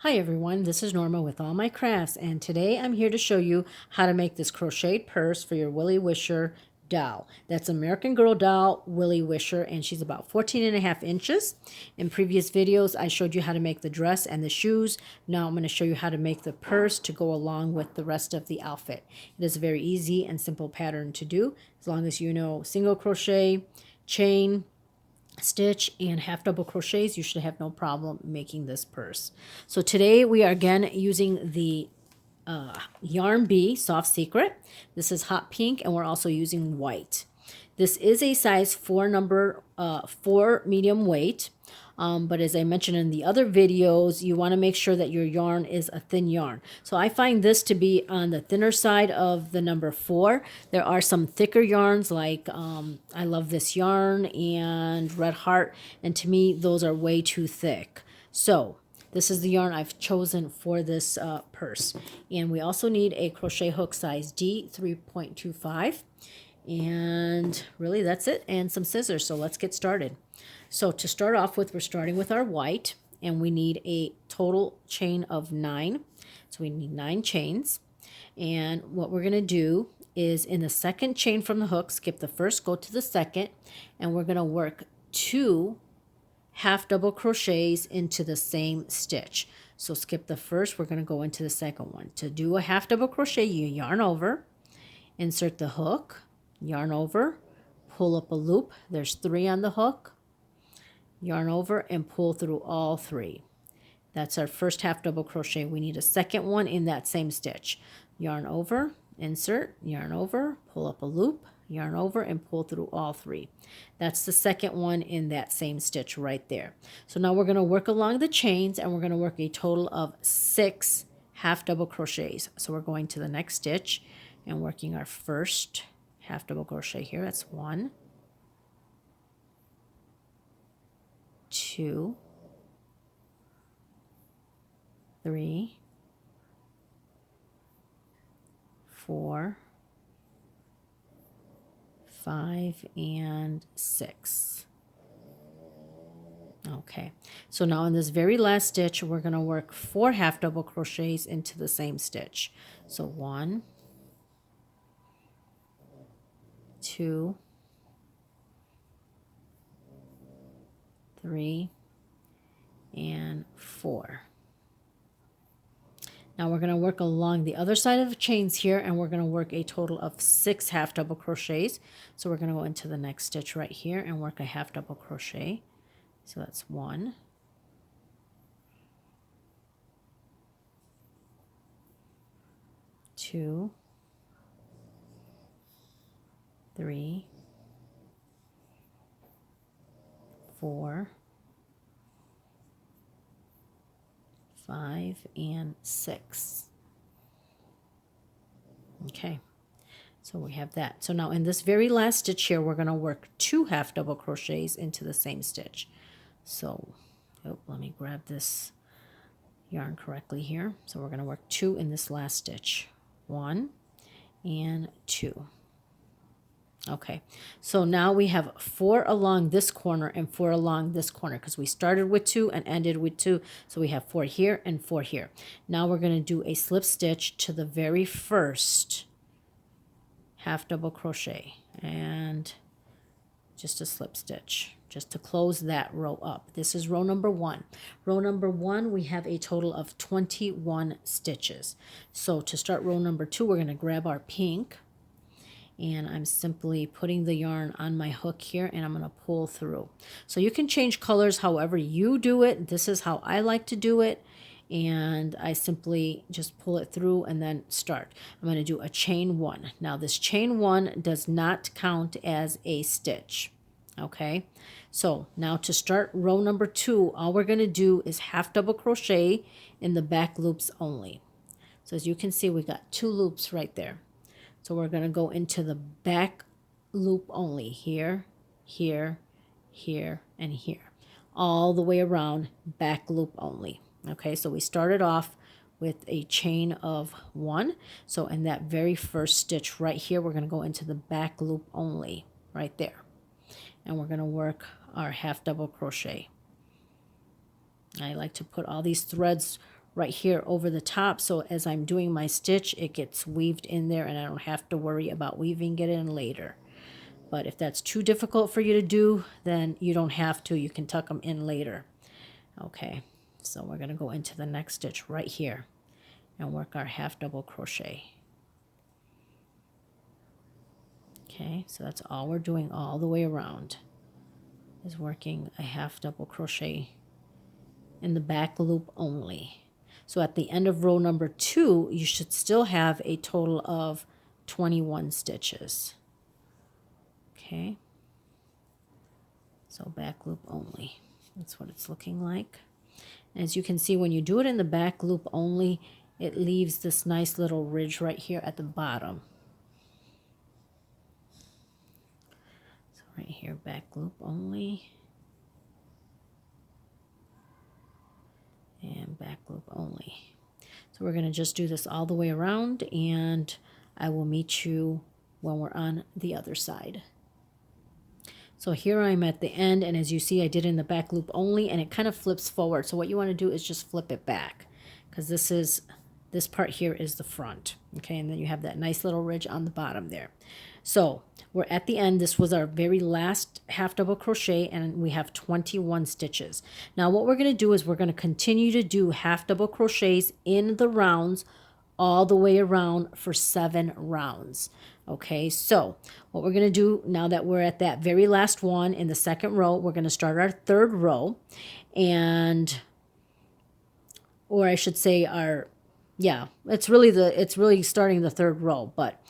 Hi everyone, this is Norma with All My Crafts, and today I'm here to show you how to make this crocheted purse for your Willie Wisher doll. That's American Girl doll Willie Wisher, and she's about 14.5 inches. In previous videos I showed you how to make the dress and the shoes. Now I'm going to show you how to make the purse to go along with the rest of the outfit. It is a very easy and simple pattern to do as long as you know single crochet, chain, stitch, and half double crochets. You should have no problem making this purse. So today we are again using the Yarn Bee Soft Secret. This is hot pink, and we're also using white. This is a size 4 number 4 medium weight. But as I mentioned in the other videos, you want to make sure that your yarn is a thin yarn. So I find this to be on the thinner side of the number 4. There are some thicker yarns like I Love This Yarn and Red Heart, and to me those are way too thick. So this is the yarn I've chosen for this purse. And we also need a crochet hook size D 3.25. And really that's it, and some scissors. So let's get started. So to start off with, we're starting with our white, and we need a total chain of 9. So we need 9 chains. And what we're going to do is in the second chain from the hook, skip the first, go to the second, and we're going to work 2 half double crochets into the same stitch. So skip the first, we're going to go into the second one. To do a half double crochet, you yarn over, insert the hook, yarn over, pull up a loop. There's 3 on the hook. Yarn over and pull through all 3. That's our first half double crochet. We need a second one in that same stitch. Yarn over, insert, yarn over, pull up a loop, yarn over, and pull through all 3. That's the second one in that same stitch right there. So now we're going to work along the chains, and we're going to work a total of 6 half double crochets. So we're going to the next stitch and working our first half double crochet here. That's 1, 2, 3, 4, 5, and 6. Okay, so now in this very last stitch, we're going to work 4 half double crochets into the same stitch. So 1, 2, 3, and 4. Now we're going to work along the other side of the chains here, and we're going to work a total of 6 half double crochets. So we're going to go into the next stitch right here and work a half double crochet. So that's 1, 2, 3, 4, 5, and 6. Okay, so we have that. So now in this very last stitch here, we're going to work 2 half double crochets into the same stitch. So, let me grab this yarn correctly here. So we're going to work 2 in this last stitch. 1 and 2. Okay, so now we have 4 along this corner and 4 along this corner because we started with 2 and ended with 2. So we have 4 here and 4 here. Now we're going to do a slip stitch to the very first half double crochet and just a slip stitch just to close that row up. This is row number 1. Row number 1, we have a total of 21 stitches. So to start row number 2, we're going to grab our pink, and I'm simply putting the yarn on my hook here, and I'm going to pull through. So you can change colors however you do it. This is how I like to do it, and I simply just pull it through and then start. I'm going to do a chain 1. Now this chain 1 does not count as a stitch. Okay, so now to start row number 2, all we're going to do is half double crochet in the back loops only. So as you can see, we got 2 loops right there. So we're going to go into the back loop only, here, here, here, and here. All the way around, back loop only. Okay, so we started off with a chain of 1. So in that very first stitch right here, we're going to go into the back loop only, right there. And we're going to work our half double crochet. I like to put all these threads right here over the top, so as I'm doing my stitch, it gets weaved in there and I don't have to worry about weaving it in later. But if that's too difficult for you to do, then you don't have to. You can tuck them in later. Okay, so we're going to go into the next stitch right here and work our half double crochet. Okay, so that's all we're doing all the way around, is working a half double crochet in the back loop only. So at the end of row number 2, you should still have a total of 21 stitches. Okay, so back loop only. That's what it's looking like. As you can see, when you do it in the back loop only, it leaves this nice little ridge right here at the bottom. So right here, back loop only. And back loop only. So we're going to just do this all the way around, and I will meet you when we're on the other side. So here I'm at the end, and as you see, I did in the back loop only, and it kind of flips forward. So what you want to do is just flip it back, because this part here is the front. Okay, and then you have that nice little ridge on the bottom there. So we're at the end. This was our very last half double crochet, and we have 21 stitches. Now what we're going to do is we're going to continue to do half double crochets in the rounds all the way around for 7 rounds. Okay, so what we're going to do now that we're at that very last one in the second row, we're going to start our third row, and, or I should say our, yeah, it's really starting the third row, but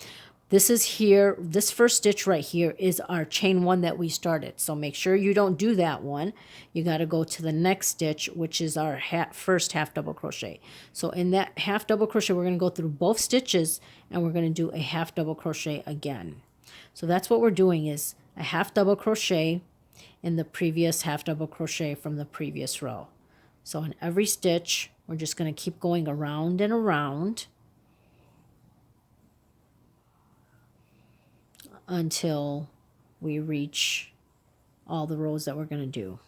this is here, this first stitch right here is our chain 1 that we started. So make sure you don't do that one. You got to go to the next stitch, which is our first half double crochet. So in that half double crochet, we're going to go through both stitches, and we're going to do a half double crochet again. So that's what we're doing, is a half double crochet in the previous half double crochet from the previous row. So in every stitch, we're just going to keep going around and around until we reach all the rows that we're going to do.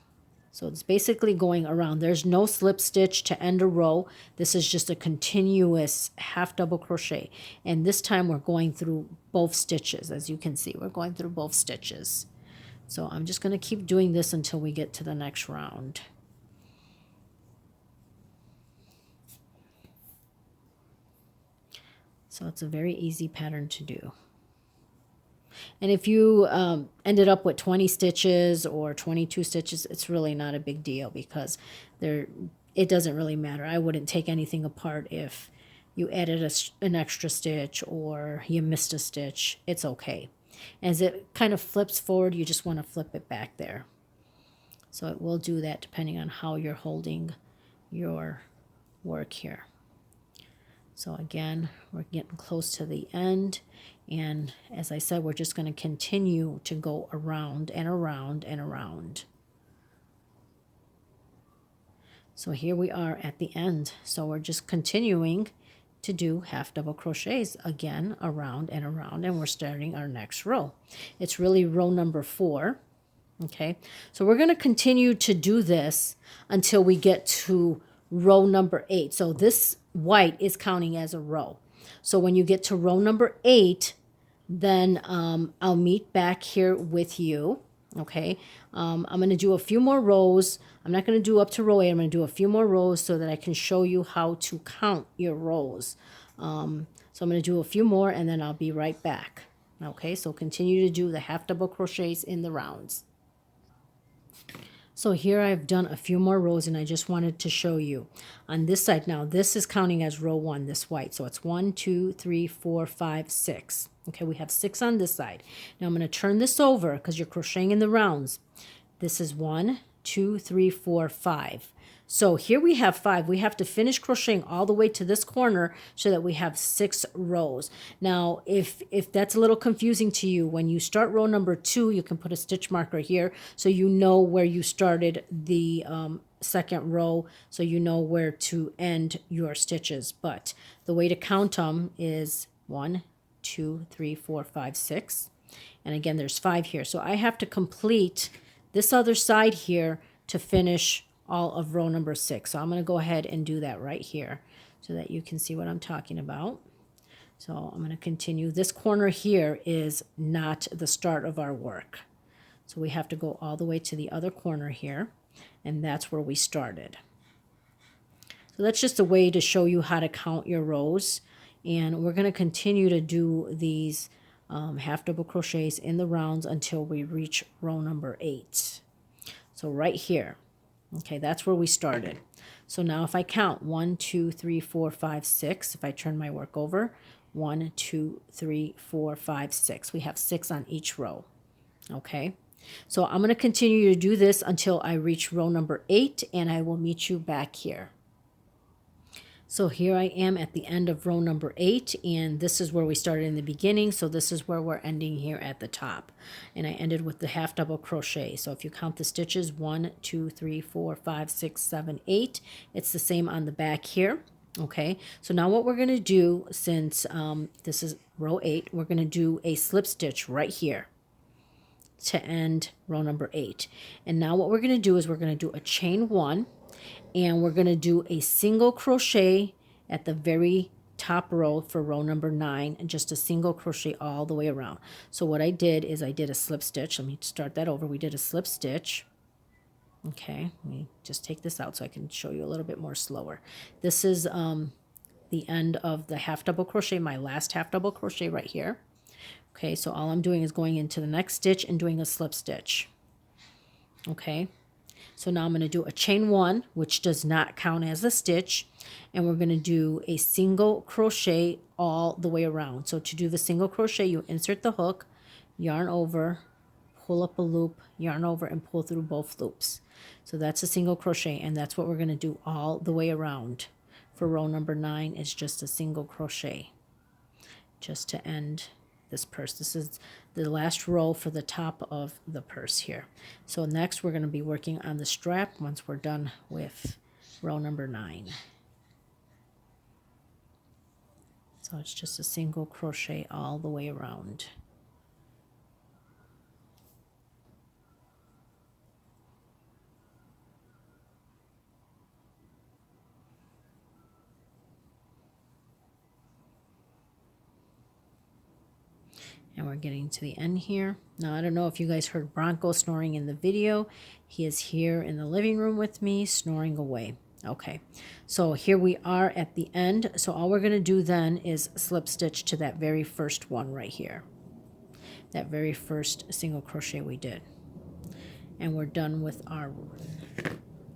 So it's basically going around. There's no slip stitch to end a row. This is just a continuous half double crochet. And this time we're going through both stitches. As you can see, we're going through both stitches. So I'm just going to keep doing this until we get to the next round. So it's a very easy pattern to do. And if you ended up with 20 stitches or 22 stitches, it's really not a big deal, because it doesn't really matter. I wouldn't take anything apart if you added an extra stitch or you missed a stitch. It's okay. As it kind of flips forward, you just want to flip it back there. So it will do that depending on how you're holding your work here. So again, we're getting close to the end. And as I said, we're just going to continue to go around and around and around. So here we are at the end. So we're just continuing to do half double crochets again, around and around, and we're starting our next row. It's really row number 4. Okay, so we're going to continue to do this until we get to row number 8. So this white is counting as a row. So when you get to row number 8, then I'll meet back here with you. Okay, I'm going to do a few more rows. I'm not going to do up to row 8. I'm going to do a few more rows so that I can show you how to count your rows. So I'm going to do a few more, and then I'll be right back. Okay, so continue to do the half double crochets in the rounds. So here I've done a few more rows, and I just wanted to show you on this side. Now this is counting as row 1, this white. So it's 1, 2, 3, 4, 5, 6. Okay, we have 6 on this side. Now I'm going to turn this over because you're crocheting in the rounds. This is 1, 2, 3, 4, 5. So here we have 5. We have to finish crocheting all the way to this corner so that we have 6 rows. Now, if that's a little confusing to you, when you start row number 2, you can put a stitch marker here so you know where you started the second row, so you know where to end your stitches. But the way to count them is 1, 2, 3, 4, 5, 6. And again, there's 5 here. So I have to complete this other side here to finish all of row number 6. So I'm going to go ahead and do that right here so that you can see what I'm talking about. So I'm going to continue. This corner here is not the start of our work. So we have to go all the way to the other corner here, and that's where we started. So that's just a way to show you how to count your rows. And we're going to continue to do these half double crochets in the rounds until we reach row number 8. So right here, okay, that's where we started. So now if I count 1, 2, 3, 4, 5, 6, if I turn my work over, 1, 2, 3, 4, 5, 6. We have 6 on each row. Okay, so I'm going to continue to do this until I reach row number 8, and I will meet you back here. So here I am at the end of row number 8, and this is where we started in the beginning. So this is where we're ending here at the top. And I ended with the half double crochet. So if you count the stitches, 1, 2, 3, 4, 5, 6, 7, 8. It's the same on the back here. Okay, so now what we're going to do, since this is row 8, we're going to do a slip stitch right here to end row number 8. And now what we're going to do is we're going to do a chain 1, and we're going to do a single crochet at the very top row for row number 9, and just a single crochet all the way around. So what I did is I did a slip stitch. Let me start that over. We did a slip stitch. Okay, let me just take this out so I can show you a little bit more slower. This is the end of the half double crochet, my last half double crochet right here. Okay, so all I'm doing is going into the next stitch and doing a slip stitch. Okay, so now I'm going to do a chain 1, which does not count as a stitch, and we're going to do a single crochet all the way around. So to do the single crochet, you insert the hook, yarn over, pull up a loop, yarn over, and pull through both loops. So that's a single crochet, and that's what we're going to do all the way around. For row number 9 is just a single crochet just to end this purse. This is the last row for the top of the purse here. So next we're going to be working on the strap once we're done with row number 9. So it's just a single crochet all the way around. And we're getting to the end here. Now, I don't know if you guys heard Bronco snoring in the video. He is here in the living room with me, snoring away. Okay, so here we are at the end. So all we're going to do then is slip stitch to that very first one right here. That very first single crochet we did. And we're done with our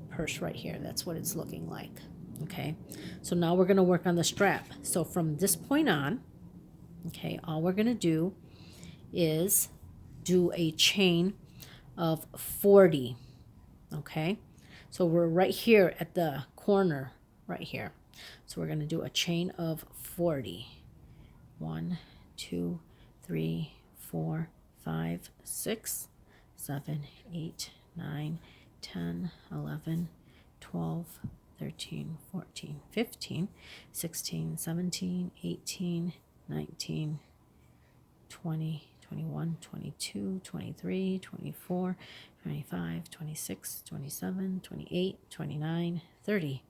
purse right here. That's what it's looking like. Okay, so now we're going to work on the strap. So from this point on, okay, all we're going to do is do a chain of 40. Okay, so we're right here at the corner right here. So we're going to do a chain of 40. 1, 2, 3, 4, 5, 6, 7, 8, 9, 10, 11, 12, 13, 14, 15, 16, 17, 18, 19, 20, 21, 22, 23, 24, 25, 26, 27, 28, 29, 30,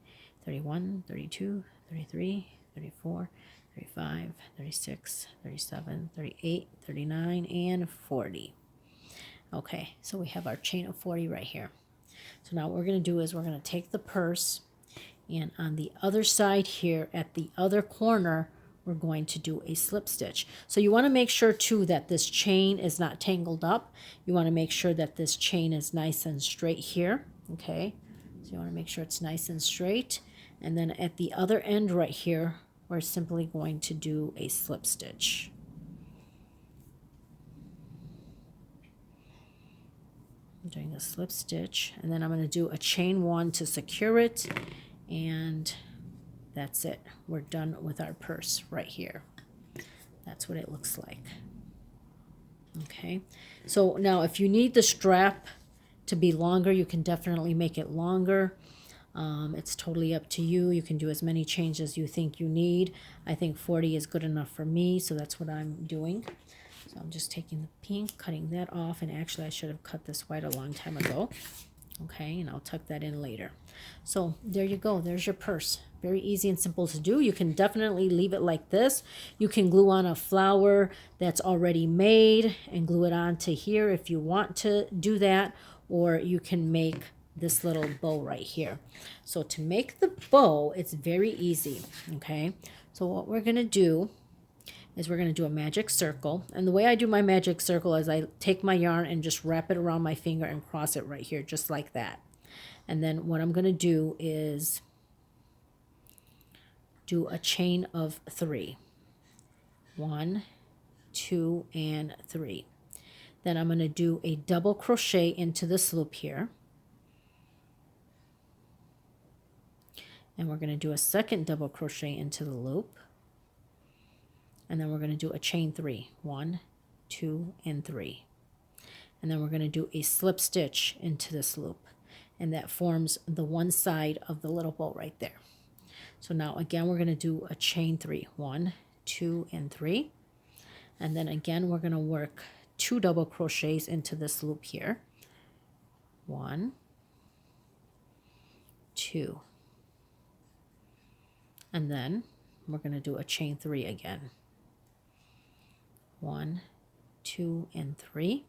31, 32, 33, 34, 35, 36, 37, 38, 39, and 40. Okay, so we have our chain of 40 right here. So now what we're going to do is we're going to take the purse, and on the other side here at the other corner, we're going to do a slip stitch. So you want to make sure too that this chain is not tangled up. You want to make sure that this chain is nice and straight here. Okay, so you want to make sure it's nice and straight. And then at the other end right here, we're simply going to do a slip stitch. I'm doing a slip stitch, and then I'm going to do a chain 1 to secure it, and that's it. We're done with our purse right here. That's what it looks like. Okay, so now if you need the strap to be longer, you can definitely make it longer. It's totally up to you. You can do as many chains as you think you need. I think 40 is good enough for me, so that's what I'm doing. So I'm just taking the pink, cutting that off, and actually I should have cut this white a long time ago. Okay, and I'll tuck that in later. So there you go. There's your purse. Very easy and simple to do. You can definitely leave it like this. You can glue on a flower that's already made and glue it onto here if you want to do that, or you can make this little bow right here. So to make the bow, it's very easy, okay? So what we're going to do is we're going to do a magic circle. And the way I do my magic circle is I take my yarn and just wrap it around my finger and cross it right here, just like that. And then what I'm going to do is do a chain of 3. 1, 2, and 3. Then I'm going to do a double crochet into this loop here. And we're going to do a second double crochet into the loop. And then we're going to do a chain 3. 1, 2, and 3. And then we're going to do a slip stitch into this loop. And that forms the one side of the little bow right there. So now again, we're going to do a chain 3. 1, 2, and 3. And then again, we're going to work 2 double crochets into this loop here. 1, 2. And then we're going to do a chain 3 again. 1, 2, and 3.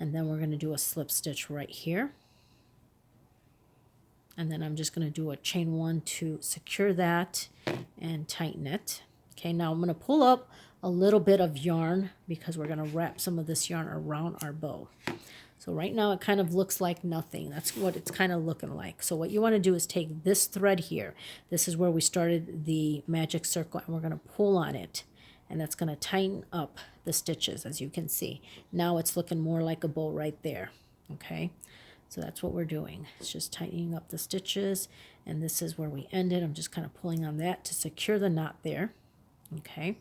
And then we're going to do a slip stitch right here. And then I'm just going to do a chain 1 to secure that and tighten it. Okay, now I'm going to pull up a little bit of yarn because we're going to wrap some of this yarn around our bow. So right now it kind of looks like nothing. That's what it's kind of looking like. So what you want to do is take this thread here. This is where we started the magic circle, and we're going to pull on it. And that's going to tighten up the stitches, as you can see. Now it's looking more like a bow right there. Okay, so that's what we're doing. It's just tightening up the stitches, and this is where we ended. I'm just kind of pulling on that to secure the knot there. Okay,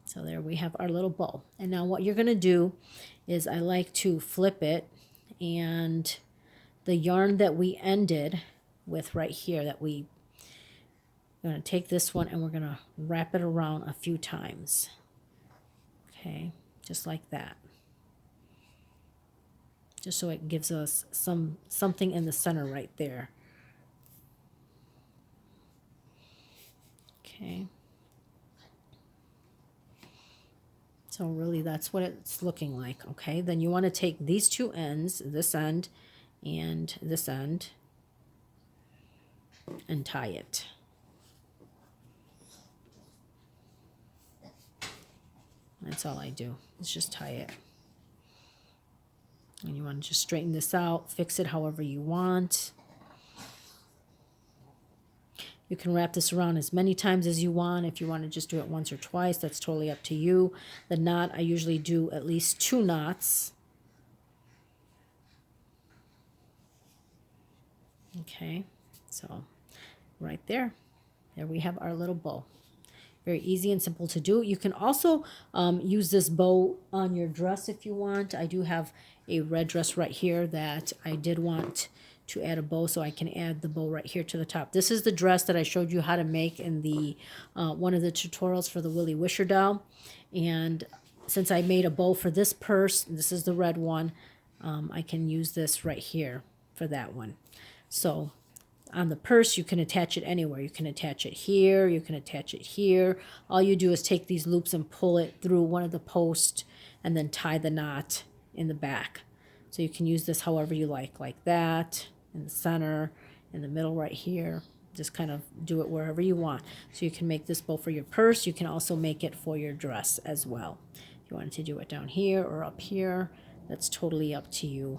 so there we have our little bow. And now what you're going to do is I like to flip it, and the yarn that we ended with right here that we're going to take this one and we're going to wrap it around a few times. Okay, just like that. Just so it gives us something in the center right there. Okay. So really that's what it's looking like. Okay, then you want to take these two ends, this end and this end, and tie it. That's all I do, is just tie it. And you want to just straighten this out, fix it however you want. You can wrap this around as many times as you want. If you want to just do it once or twice, that's totally up to you. The knot, I usually do at least 2 knots. Okay, so right there we have our little bow. Very easy and simple to do. You can also use this bow on your dress if you want. I do have a red dress right here that I did want to add a bow, so I can add the bow right here to the top. This is the dress that I showed you how to make in the one of the tutorials for the Willie Wisher doll. And since I made a bow for this purse, this is the red one, I can use this right here for that one. So on the purse, you can attach it anywhere. You can attach it here, you can attach it here. All you do is take these loops and pull it through one of the posts and then tie the knot in the back. So you can use this however you like that, in the center, in the middle right here. Just kind of do it wherever you want. So you can make this bow for your purse. You can also make it for your dress as well. If you wanted to do it down here or up here, that's totally up to you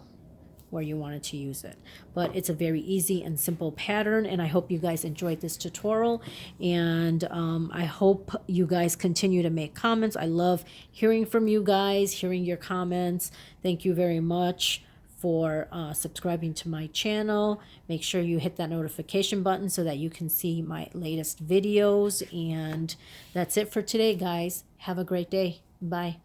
where you wanted to use it. But it's a very easy and simple pattern, and I hope you guys enjoyed this tutorial, and I hope you guys continue to make comments. I love hearing from you guys, hearing your comments. Thank you very much for subscribing to my channel. Make sure you hit that notification button so that you can see my latest videos, and that's it for today, guys. Have a great day. Bye.